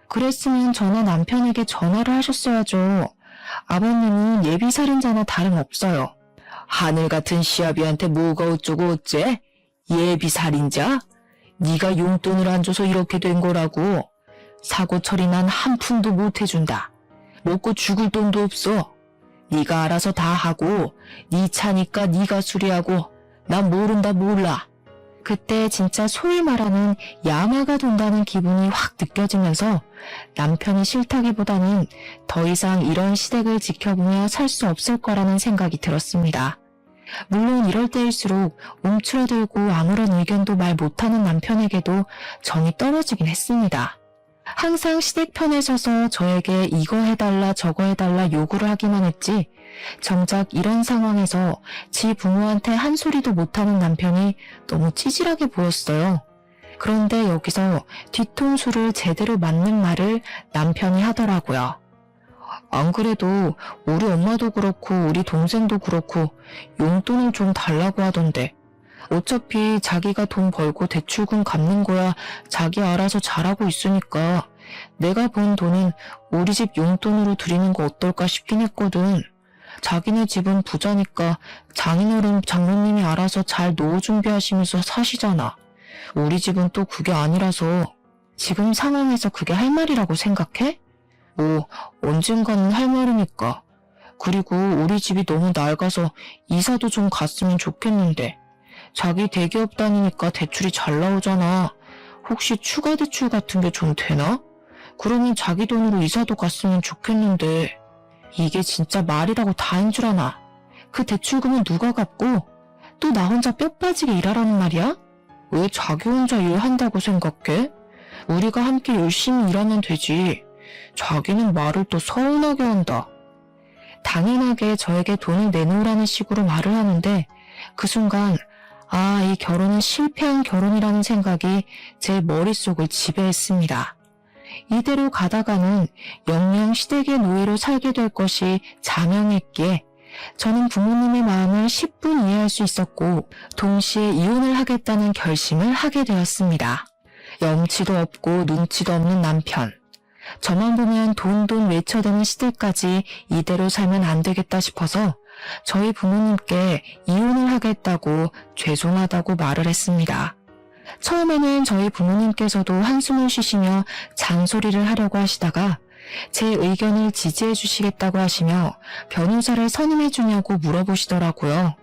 그랬으면 전화 남편에게 전화를 하셨어야죠. 아버님은 예비살인자나 다름없어요. 하늘 같은 시아비한테 뭐가 어쩌고 어째? 예비살인자? 네가 용돈을 안 줘서 이렇게 된 거라고. 사고 처리 난 한 푼도 못 해준다. 먹고 죽을 돈도 없어. 네가 알아서 다 하고 네 차니까 네가 수리하고 난 모른다 몰라. 그때 진짜 소위 말하는 야마가 돈다는 기분이 확 느껴지면서 남편이 싫다기보다는 더 이상 이런 시댁을 지켜보며 살 수 없을 거라는 생각이 들었습니다. 물론 이럴 때일수록 움츠러들고 아무런 의견도 말 못하는 남편에게도 정이 떨어지긴 했습니다. 항상 시댁 편에 서서 저에게 이거 해달라 저거 해달라 요구를 하기만 했지 정작 이런 상황에서 지 부모한테 한 소리도 못하는 남편이 너무 찌질하게 보였어요. 그런데 여기서 뒤통수를 제대로 맞는 말을 남편이 하더라고요. 안 그래도 우리 엄마도 그렇고 우리 동생도 그렇고 용돈을 좀 달라고 하던데 어차피 자기가 돈 벌고 대출금 갚는 거야 자기 알아서 잘하고 있으니까 내가 번 돈은 우리 집 용돈으로 드리는 거 어떨까 싶긴 했거든. 자기네 집은 부자니까 장인어른 장모님이 알아서 잘 노후 준비하시면서 사시잖아. 우리 집은 또 그게 아니라서 지금 상황에서 그게 할 말이라고 생각해? 뭐 언젠가는 할 말이니까. 그리고 우리 집이 너무 낡아서 이사도 좀 갔으면 좋겠는데 자기 대기업 다니니까 대출이 잘 나오잖아. 혹시 추가 대출 같은 게 좀 되나? 그러면 자기 돈으로 이사도 갔으면 좋겠는데 이게 진짜 말이라고 다인 줄 아나? 그 대출금은 누가 갚고 또 나 혼자 뼈 빠지게 일하라는 말이야? 왜 자기 혼자 일한다고 생각해? 우리가 함께 열심히 일하면 되지. 자기는 말을 또 서운하게 한다. 당연하게 저에게 돈을 내놓으라는 식으로 말을 하는데 그 순간 이 결혼은 실패한 결혼이라는 생각이 제 머릿속을 지배했습니다. 이대로 가다가는 영영 시댁의 노예로 살게 될 것이 자명했기에 저는 부모님의 마음을 10분 이해할 수 있었고 동시에 이혼을 하겠다는 결심을 하게 되었습니다. 염치도 없고 눈치도 없는 남편. 저만 보면 돈 외쳐대는 시대까지 이대로 살면 안 되겠다 싶어서 저희 부모님께 이혼을 하겠다고 죄송하다고 말을 했습니다. 처음에는 저희 부모님께서도 한숨을 쉬시며 잔소리를 하려고 하시다가 제 의견을 지지해 주시겠다고 하시며 변호사를 선임해 주냐고 물어보시더라고요.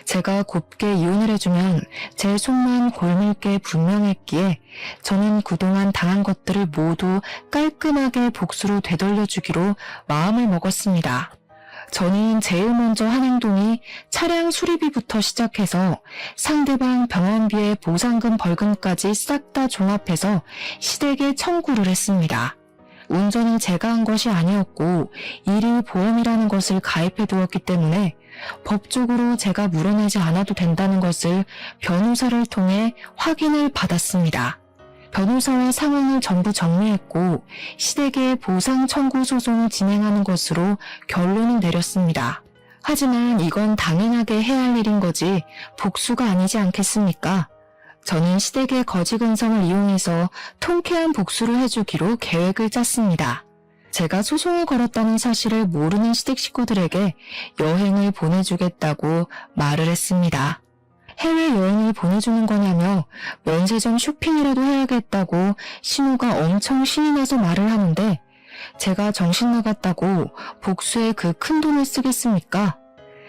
제가 곱게 이혼을 해주면 제 속만 골맬 게 분명했기에 저는 그동안 당한 것들을 모두 깔끔하게 복수로 되돌려주기로 마음을 먹었습니다. 저는 제일 먼저 한 행동이 차량 수리비부터 시작해서 상대방 병원비에 보상금 벌금까지 싹 다 종합해서 시댁에 청구를 했습니다. 운전은 제가 한 것이 아니었고 일일 보험이라는 것을 가입해 두었기 때문에 법적으로 제가 물어내지 않아도 된다는 것을 변호사를 통해 확인을 받았습니다. 변호사와 상황을 전부 정리했고 시댁에 보상 청구 소송을 진행하는 것으로 결론을 내렸습니다. 하지만 이건 당연하게 해야 할 일인 거지 복수가 아니지 않겠습니까? 저는 시댁의 거지 근성을 이용해서 통쾌한 복수를 해주기로 계획을 짰습니다. 제가 소송을 걸었다는 사실을 모르는 시댁 식구들에게 여행을 보내주겠다고 말을 했습니다. 해외여행을 보내주는 거냐며 면세점 쇼핑이라도 해야겠다고 신우가 엄청 신이 나서 말을 하는데 제가 정신 나갔다고 복수에 그 큰 돈을 쓰겠습니까?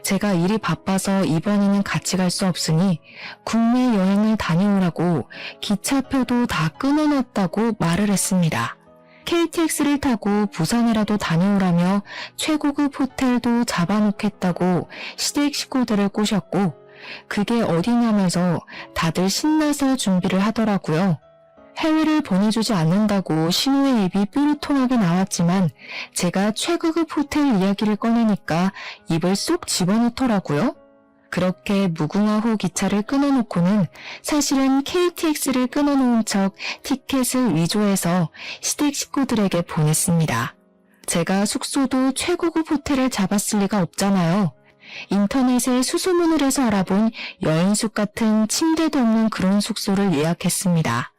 제가 일이 바빠서 이번에는 같이 갈 수 없으니 국내 여행을 다녀오라고 기차표도 다 끊어놨다고 말을 했습니다. KTX를 타고 부산이라도 다녀오라며 최고급 호텔도 잡아놓겠다고 시댁 식구들을 꼬셨고 그게 어디냐면서 다들 신나서 준비를 하더라고요. 해외를 보내주지 않는다고 신우의 입이 뾰루통하게 나왔지만 제가 최고급 호텔 이야기를 꺼내니까 입을 쏙 집어넣더라고요. 그렇게 무궁화호 기차를 끊어놓고는 사실은 KTX를 끊어놓은 척 티켓을 위조해서 시댁 식구들에게 보냈습니다. 제가 숙소도 최고급 호텔을 잡았을 리가 없잖아요. 인터넷에 수소문을 해서 알아본 여인숙 같은 침대도 없는 그런 숙소를 예약했습니다.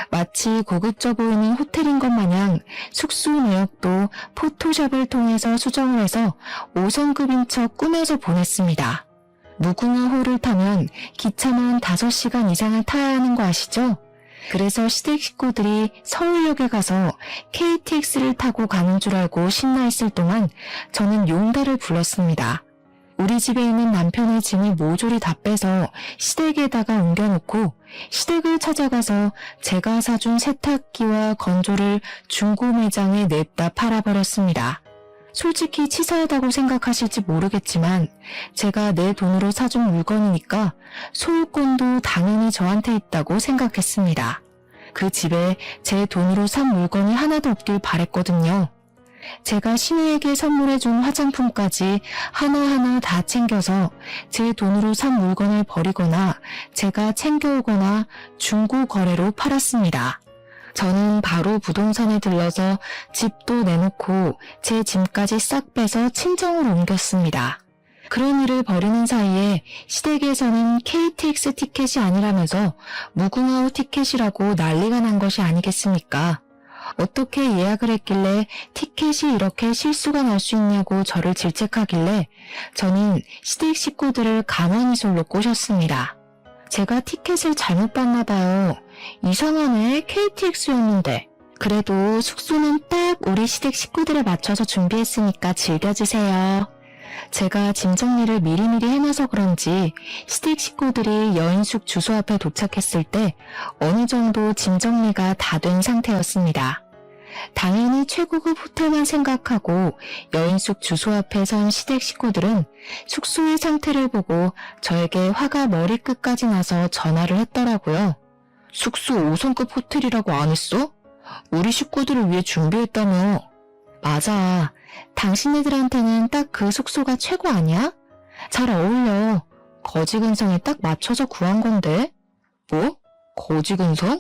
마치 고급져 보이는 호텔인 것 마냥 숙소 내역도 포토샵을 통해서 수정을 해서 5성급인 척 꾸며서 보냈습니다. 무궁화호를 타면 기차만 5시간 이상을 타야 하는 거 아시죠? 그래서 시댁 식구들이 서울역에 가서 KTX를 타고 가는 줄 알고 신나 있을 동안 저는 용달을 불렀습니다. 우리 집에 있는 남편의 짐을 모조리 다 빼서 시댁에다가 옮겨놓고 시댁을 찾아가서 제가 사준 세탁기와 건조를 중고 매장에 냅다 팔아버렸습니다. 솔직히 치사하다고 생각하실지 모르겠지만 제가 내 돈으로 사준 물건이니까 소유권도 당연히 저한테 있다고 생각했습니다. 그 집에 제 돈으로 산 물건이 하나도 없길 바랬거든요. 제가 신우에게 선물해준 화장품까지 하나하나 다 챙겨서 제 돈으로 산 물건을 버리거나 제가 챙겨오거나 중고 거래로 팔았습니다. 저는 바로 부동산에 들러서 집도 내놓고 제 짐까지 싹 빼서 친정으로 옮겼습니다. 그런 일을 벌이는 사이에 시댁에서는 KTX 티켓이 아니라면서 무궁화호 티켓이라고 난리가 난 것이 아니겠습니까? 어떻게 예약을 했길래 티켓이 이렇게 실수가 날 수 있냐고 저를 질책하길래 저는 시댁 식구들을 가만히솔로 꼬셨습니다. 제가 티켓을 잘못 봤나 봐요. 이상하네, KTX였는데. 그래도 숙소는 딱 우리 시댁 식구들에 맞춰서 준비했으니까 즐겨주세요. 제가 짐 정리를 미리미리 해놔서 그런지 시댁 식구들이 여인숙 주소 앞에 도착했을 때 어느 정도 짐 정리가 다 된 상태였습니다. 당연히 최고급 호텔만 생각하고 여인숙 주소 앞에 선 시댁 식구들은 숙소의 상태를 보고 저에게 화가 머리끝까지 나서 전화를 했더라고요. 숙소 5성급 호텔이라고 안 했어? 우리 식구들을 위해 준비했다며. 맞아. 당신네들한테는 딱 그 숙소가 최고 아니야? 잘 어울려. 거지근성에 딱 맞춰서 구한 건데. 뭐? 거지근성?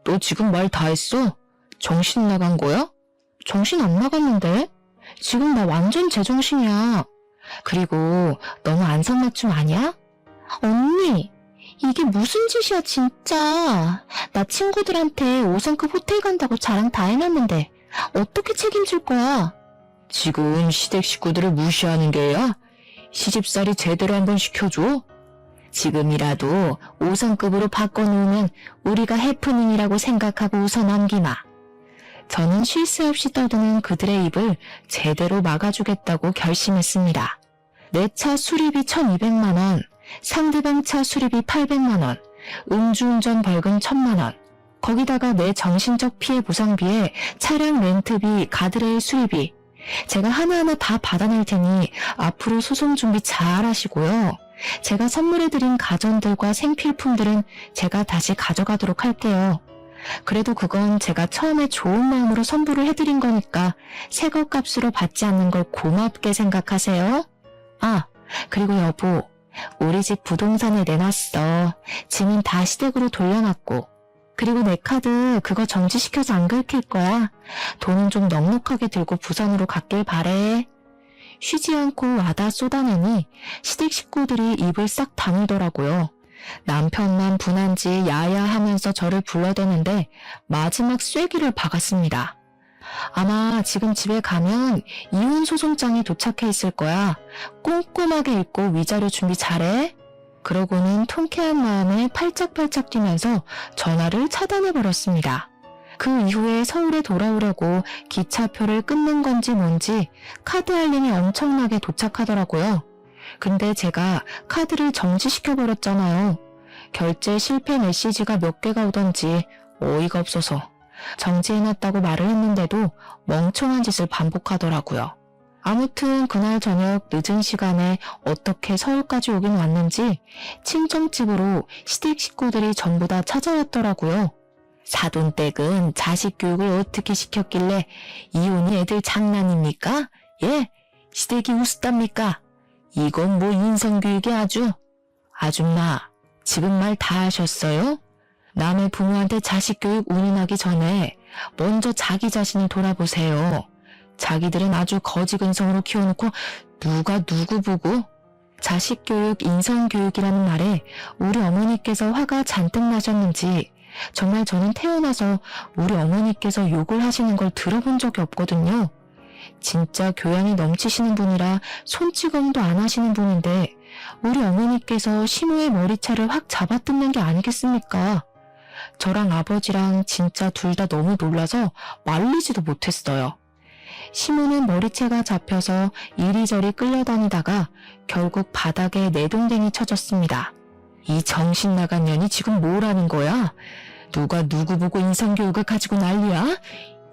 너 지금 말 다 했어? 정신 나간 거야? 정신 안 나갔는데? 지금 나 완전 제정신이야. 그리고 너무 안성맞춤 아니야? 언니, 이게 무슨 짓이야 진짜. 나 친구들한테 5성급 호텔 간다고 자랑 다 해놨는데 어떻게 책임질 거야? 지금 시댁 식구들을 무시하는 게야? 시집살이 제대로 한번 시켜줘. 지금이라도 5성급으로 바꿔놓으면 우리가 해프닝이라고 생각하고 웃어 넘기마. 저는 쉴 새 없이 떠드는 그들의 입을 제대로 막아주겠다고 결심했습니다. 내 차 수리비 1,200만 원, 상대방 차 수리비 800만 원, 음주운전 벌금 1,000만 원, 거기다가 내 정신적 피해 보상비에 차량 렌트비, 가드레일 수리비, 제가 하나하나 다 받아낼 테니 앞으로 소송 준비 잘 하시고요. 제가 선물해드린 가전들과 생필품들은 제가 다시 가져가도록 할게요. 그래도 그건 제가 처음에 좋은 마음으로 선물을 해드린 거니까 새거 값으로 받지 않는 걸 고맙게 생각하세요. 아, 그리고 여보, 우리 집 부동산에 내놨어. 짐은 다 시댁으로 돌려놨고. 그리고 내 카드 그거 정지시켜서 안 긁힐 거야. 돈은 좀 넉넉하게 들고 부산으로 갔길 바래. 쉬지 않고 와다 쏟아내니 시댁 식구들이 입을 싹 다물더라고요. 남편만 분한지 야야하면서 저를 불러대는데 마지막 쐐기를 박았습니다. 아마 지금 집에 가면 이혼 소송장이 도착해 있을 거야. 꼼꼼하게 읽고 위자료 준비 잘해. 그러고는 통쾌한 마음에 팔짝팔짝 뛰면서 전화를 차단해버렸습니다. 그 이후에 서울에 돌아오려고 기차표를 끊는 건지 뭔지 카드 알림이 엄청나게 도착하더라고요. 근데 제가 카드를 정지시켜버렸잖아요. 결제 실패 메시지가 몇 개가 오던지 어이가 없어서 정지해놨다고 말을 했는데도 멍청한 짓을 반복하더라고요. 아무튼 그날 저녁 늦은 시간에 어떻게 서울까지 오긴 왔는지 친정집으로 시댁 식구들이 전부 다 찾아왔더라고요. 사돈댁은 자식 교육을 어떻게 시켰길래 이혼이 애들 장난입니까? 예? 시댁이 우습답니까? 이건 뭐 인성교육이 아주. 아줌마, 지금 말 다 하셨어요? 남의 부모한테 자식 교육 운운하기 전에 먼저 자기 자신을 돌아보세요. 자기들은 아주 거지근성으로 키워놓고 누가 누구 보고? 자식 교육, 인성 교육이라는 말에 우리 어머니께서 화가 잔뜩 나셨는지 정말 저는 태어나서 우리 어머니께서 욕을 하시는 걸 들어본 적이 없거든요. 진짜 교양이 넘치시는 분이라 손찌검도 안 하시는 분인데 우리 어머니께서 시모의 머리차를 확 잡아뜯는 게 아니겠습니까? 저랑 아버지랑 진짜 둘 다 너무 놀라서 말리지도 못했어요. 시모는 머리채가 잡혀서 이리저리 끌려다니다가 결국 바닥에 내동댕이 쳐졌습니다. 이 정신 나간 년이 지금 뭘 하는 거야? 누가 누구 보고 인성교육을 가지고 난리야?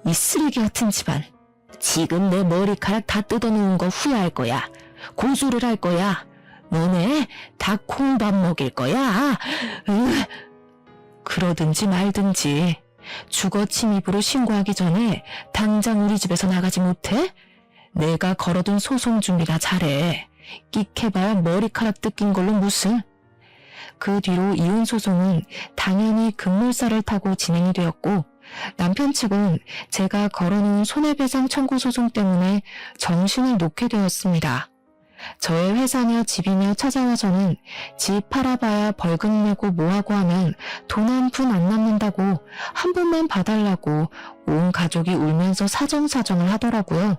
이 쓰레기 같은 집안. 지금 내 머리카락 다 뜯어놓은 거 후회할 거야. 고소를 할 거야. 너네 다 콩밥 먹일 거야. 그러든지 말든지. 주거 침입으로 신고하기 전에 당장 우리 집에서 나가지 못해? 내가 걸어둔 소송 준비나 잘해. 끽해봐야 머리카락 뜯긴 걸로 무슨. 그 뒤로 이혼 소송은 당연히 급물살을 타고 진행이 되었고 남편 측은 제가 걸어놓은 손해배상 청구 소송 때문에 정신을 놓게 되었습니다. 저의 회사며 집이며 찾아와서는 집 팔아봐야 벌금 내고 뭐하고 하면 돈 한 푼 안 남는다고 한 번만 봐달라고 온 가족이 울면서 사정사정을 하더라고요.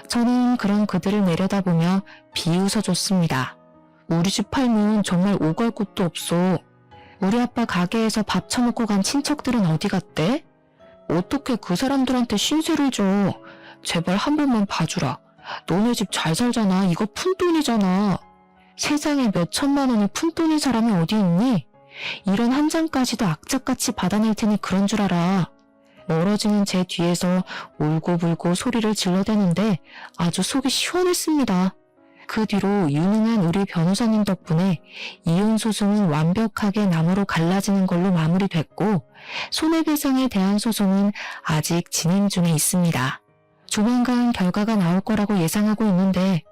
저는 그런 그들을 내려다보며 비웃어줬습니다. 우리 집 팔면 정말 오갈 곳도 없어. 우리 아빠 가게에서 밥 처먹고 간 친척들은 어디 갔대? 어떻게 그 사람들한테 신세를 줘. 제발 한 번만 봐주라. 너네 집 잘 살잖아. 이거 푼돈이잖아. 세상에 몇 천만 원이 푼돈인 사람이 어디 있니? 이런 한 장까지도 악착같이 받아낼 테니 그런 줄 알아. 멀어지는 제 뒤에서 울고불고 소리를 질러대는데 아주 속이 시원했습니다. 그 뒤로 유능한 우리 변호사님 덕분에 이혼 소송은 완벽하게 나무로 갈라지는 걸로 마무리됐고 손해배상에 대한 소송은 아직 진행 중에 있습니다. 조만간 결과가 나올 거라고 예상하고 있는데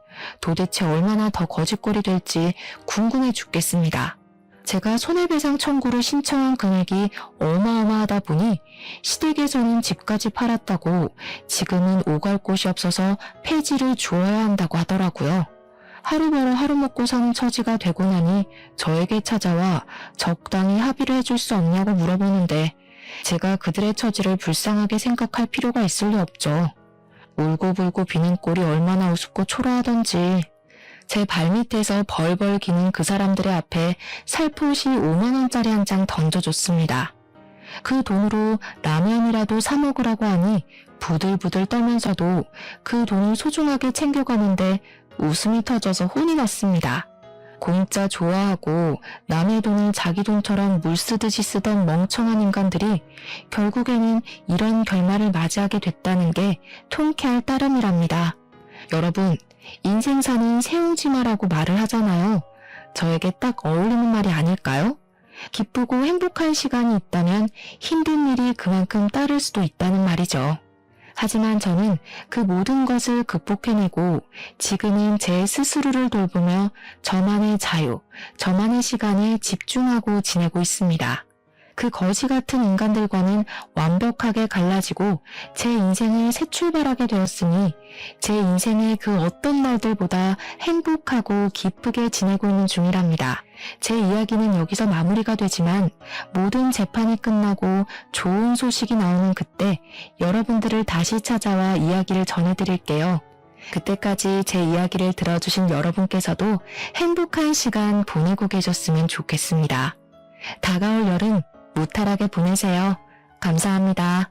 도대체 얼마나 더 거짓골이 될지 궁금해 죽겠습니다. 제가 손해배상 청구를 신청한 금액이 어마어마하다 보니 시댁에서는 집까지 팔았다고 지금은 오갈 곳이 없어서 폐지를 주어야 한다고 하더라고요. 하루 벌어 하루 먹고 사는 처지가 되고 나니 저에게 찾아와 적당히 합의를 해줄 수 없냐고 물어보는데 제가 그들의 처지를 불쌍하게 생각할 필요가 있을 리 없죠. 울고불고 비는 꼴이 얼마나 우습고 초라하던지 제 발밑에서 벌벌 기는 그 사람들의 앞에 살포시 5만 원짜리 한 장 던져줬습니다. 그 돈으로 라면이라도 사 먹으라고 하니 부들부들 떨면서도 그 돈을 소중하게 챙겨가는데 웃음이 터져서 혼이 났습니다. 공짜 좋아하고 남의 돈을 자기 돈처럼 물 쓰듯이 쓰던 멍청한 인간들이 결국에는 이런 결말을 맞이하게 됐다는 게 통쾌할 따름이랍니다. 여러분, 인생사는 세옹지마라고 말을 하잖아요. 저에게 딱 어울리는 말이 아닐까요? 기쁘고 행복한 시간이 있다면 힘든 일이 그만큼 따를 수도 있다는 말이죠. 하지만 저는 그 모든 것을 극복해내고 지금은 제 스스로를 돌보며 저만의 자유, 저만의 시간에 집중하고 지내고 있습니다. 그 거지 같은 인간들과는 완벽하게 갈라지고 제 인생을 새 출발하게 되었으니 제 인생의 그 어떤 날들보다 행복하고 기쁘게 지내고 있는 중이랍니다. 제 이야기는 여기서 마무리가 되지만 모든 재판이 끝나고 좋은 소식이 나오는 그때 여러분들을 다시 찾아와 이야기를 전해드릴게요. 그때까지 제 이야기를 들어주신 여러분께서도 행복한 시간 보내고 계셨으면 좋겠습니다. 다가올 여름 무탈하게 보내세요. 감사합니다.